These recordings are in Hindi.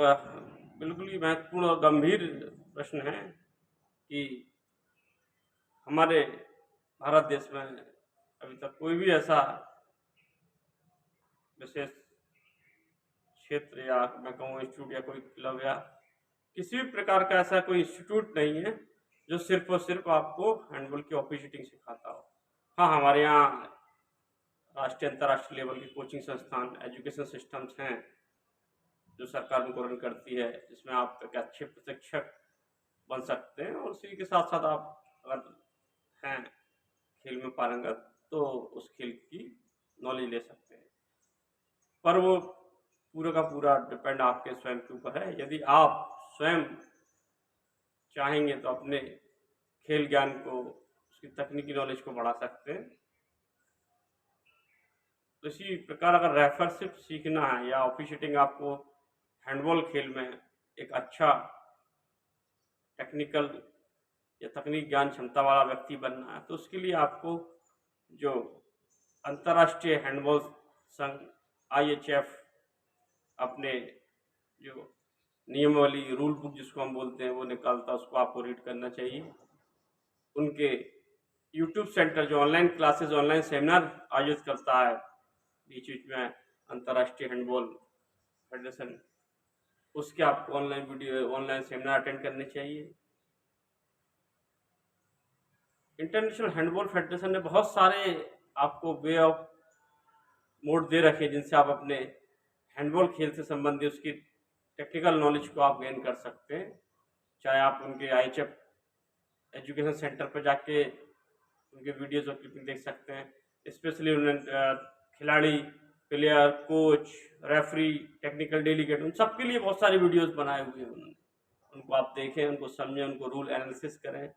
बिल्कुल ही महत्वपूर्ण और गंभीर प्रश्न है कि हमारे भारत देश में अभी तक कोई भी ऐसा विशेष क्षेत्र या मैं कहूँ इंस्टीट्यूट या कोई क्लब या किसी भी प्रकार का ऐसा कोई इंस्टीट्यूट नहीं है जो सिर्फ और सिर्फ आपको हैंडबॉल की ऑफिशिएटिंग सिखाता हो। हाँ, हमारे यहाँ राष्ट्रीय अंतर्राष्ट्रीय लेवल के कोचिंग संस्थान, एजुकेशन सिस्टम्स हैं जो सरकार उनको रन करती है, जिसमें आप एक अच्छे प्रशिक्षक बन सकते हैं और उसी के साथ साथ आप अगर हैं खेल में पारंगत तो उस खेल की नॉलेज ले सकते हैं। पर वो पूरा का पूरा डिपेंड आपके स्वयं के ऊपर है। यदि आप स्वयं चाहेंगे तो अपने खेल ज्ञान को, उसकी तकनीकी नॉलेज को बढ़ा सकते हैं। तो इसी प्रकार अगर रेफरशिप सीखना है या ऑफिशिएटिंग आपको हैंडबॉल खेल में एक अच्छा टेक्निकल या तकनीक ज्ञान क्षमता वाला व्यक्ति बनना है तो उसके लिए आपको जो अंतर्राष्ट्रीय हैंडबॉल संघ IHF अपने जो नियमावली रूल बुक जिसको हम बोलते हैं वो निकालता है, उसको आपको रीड करना चाहिए। उनके यूट्यूब सेंटर जो ऑनलाइन क्लासेस, ऑनलाइन सेमिनार आयोजित करता है बीच बीच में अंतर्राष्ट्रीय हैंडबॉल फेडरेशन, उसके आपको online video, online seminar attend करने चाहिए। इंटरनेशनल हैंडबॉल फेडरेशन ने बहुत सारे आपको वे ऑफ मोड दे रखे जिनसे आप अपने हैंडबॉल खेल से संबंधित उसकी टेक्निकल नॉलेज को आप गेन कर सकते हैं। चाहे आप उनके IHF एजुकेशन सेंटर पर जाके उनके वीडियोज और क्लिपिंग देख सकते हैं। स्पेशली उन्होंने खिलाड़ी, player, coach, referee, technical delegate, उन सबके लिए बहुत सारी वीडियोस बनाए हुए हैं उन्होंने। उनको आप देखें, उनको समझें, उनको रूल एनालिसिस करें।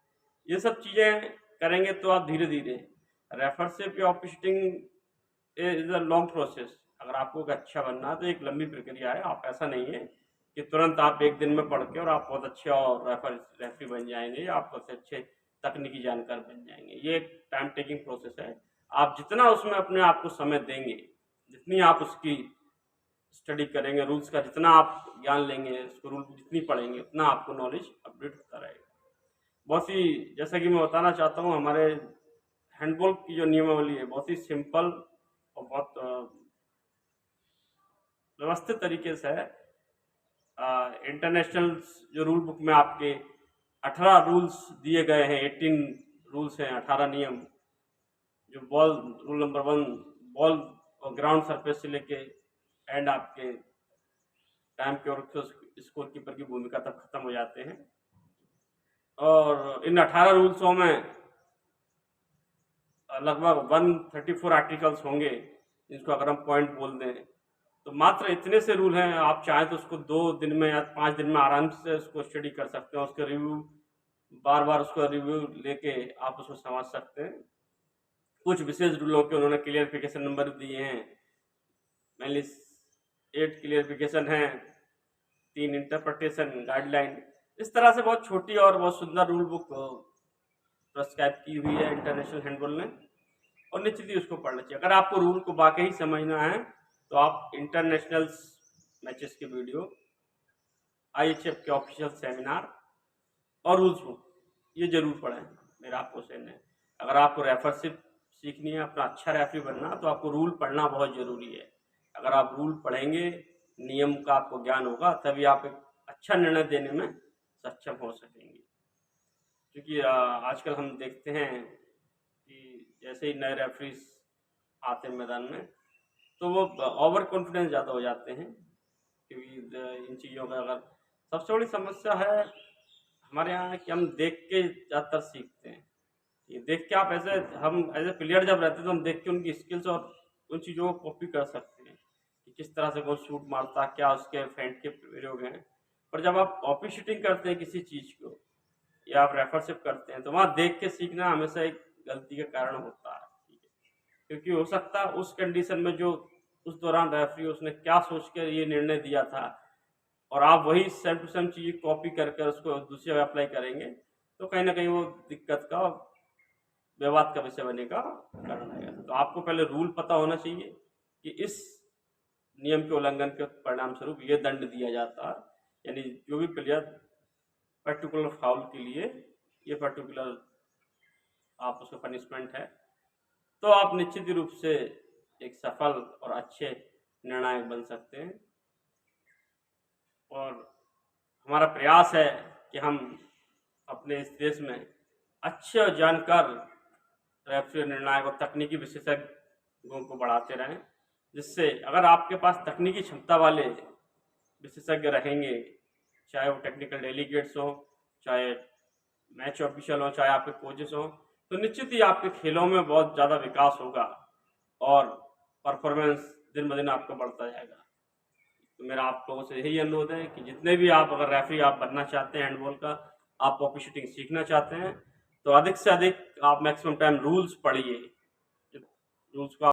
ये सब चीज़ें करेंगे तो आप धीरे धीरे रेफरशिप या officiating is a long process. अगर आपको अच्छा बनना है तो एक लंबी प्रक्रिया है। आप ऐसा नहीं है कि तुरंत आप एक दिन में पढ़ के और आप बहुत अच्छे और रेफरी बन जाएंगे या आप बहुत अच्छे तकनीकी जानकार बन जाएंगे। ये एक टाइम टेकिंग प्रोसेस है। आप जितना उसमें अपने आप को समय देंगे, जितनी आप उसकी स्टडी करेंगे, रूल्स का जितना आप ज्ञान लेंगे, उसको रूल जितनी पढ़ेंगे, उतना आपको नॉलेज अपडेट होता रहेगा। बहुत ही, जैसा कि मैं बताना चाहता हूँ, हमारे हैंडबॉल की जो नियमावली है बहुत ही सिंपल और बहुत व्यवस्थित तरीके से है। इंटरनेशनल जो रूल बुक में आपके 18 रूल्स दिए गए हैं, 18 रूल्स हैं, 18 नियम। जो बॉल, रूल नंबर 1, बॉल और ग्राउंड सरफेस से लेके एंड आपके टाइम के और स्कोर कीपर की भूमिका तक खत्म हो जाते हैं। और इन 18 रूल्सों में लगभग 134 आर्टिकल्स होंगे, जिसको अगर हम पॉइंट बोल दें तो मात्र इतने से रूल हैं। आप चाहें तो उसको 2 दिन में या 5 दिन में आराम से उसको स्टडी कर सकते हैं। उसके रिव्यू, बार बार उसका रिव्यू लेके आप उसको समझ सकते हैं। कुछ विशेष रूलों के उन्होंने क्लियरिफिकेशन नंबर दिए हैं। मेनली 8 क्लियरिफिकेशन हैं, 3 इंटरप्रिटेशन गाइडलाइन। इस तरह से बहुत छोटी और बहुत सुंदर रूल बुक प्रिस्क्राइब की हुई है इंटरनेशनल हैंडबॉल ने, और निश्चित ही उसको पढ़ना चाहिए। अगर आपको रूल को वाकई समझना है तो आप इंटरनेशनल मैचेस के वीडियो, IHF के ऑफिशियल सेमिनार और रूल्स बुक ये जरूर पढ़ें। मेरा आपको कहना है, अगर आपको रेफरशिप सीखनी है, अपना अच्छा रेफरी बनना, तो आपको रूल पढ़ना बहुत ज़रूरी है। अगर आप रूल पढ़ेंगे, नियम का आपको ज्ञान होगा, तभी आप एक अच्छा निर्णय देने में सक्षम हो सकेंगे। क्योंकि आजकल हम देखते हैं कि जैसे ही नए रेफरीज आते हैं मैदान में तो वो ओवर कॉन्फिडेंस ज़्यादा हो जाते हैं। क्योंकि इन चीज़ों का अगर सबसे बड़ी समस्या है हमारे यहाँ है कि हम देख के ज़्यादातर सीखते हैं। ये देख के आप हम एज ए प्लेयर जब रहते हैं तो हम देख के उनकी स्किल्स और उन चीज़ों को कॉपी कर सकते हैं कि किस तरह से कौन शूट मारता, क्या उसके फेंट के प्रयोग हैं। पर जब आप ऑफिशिएटिंग करते हैं किसी चीज़ को या आप रेफरशिप करते हैं तो वहाँ देख के सीखना हमेशा एक गलती का कारण होता है। क्योंकि हो सकता है उस कंडीशन में जो उस दौरान रेफरी उसने क्या सोच कर ये निर्णय दिया था और आप वही सेम टू सेम चीज़ कॉपी कर कर उसको दूसरी जगह अप्लाई करेंगे तो कहीं ना कहीं वो दिक्कत का, विवाद का विषय बनने का कारण है। तो आपको पहले रूल पता होना चाहिए कि इस नियम के उल्लंघन के परिणाम स्वरूप ये दंड दिया जाता है। यानी जो भी प्लेयर पर्टिकुलर फाउल के लिए ये पर्टिकुलर आप उसका पनिशमेंट है, तो आप निश्चित रूप से एक सफल और अच्छे निर्णायक बन सकते हैं। और हमारा प्रयास है कि हम अपने इस देश में अच्छे और जानकार रेफरी निर्णायक और तकनीकी विशेषज्ञों को बढ़ाते रहें, जिससे अगर आपके पास तकनीकी क्षमता वाले विशेषज्ञ रहेंगे, चाहे वो टेक्निकल डेलीगेट्स हों, चाहे मैच ऑफिशियल हों, चाहे आपके कोचेस हों, तो निश्चित ही आपके खेलों में बहुत ज़्यादा विकास होगा और परफॉर्मेंस दिन ब दिन आपका बढ़ता जाएगा। तो मेरा आप लोगों से यही अनुरोध है कि जितने भी आप अगर रेफरी आप बनना चाहते हैं हैंडबॉल का, आप ऑफिशिएटिंग सीखना चाहते हैं, तो अधिक से अधिक आप मैक्सिमम टाइम रूल्स पढ़िए। रूल्स को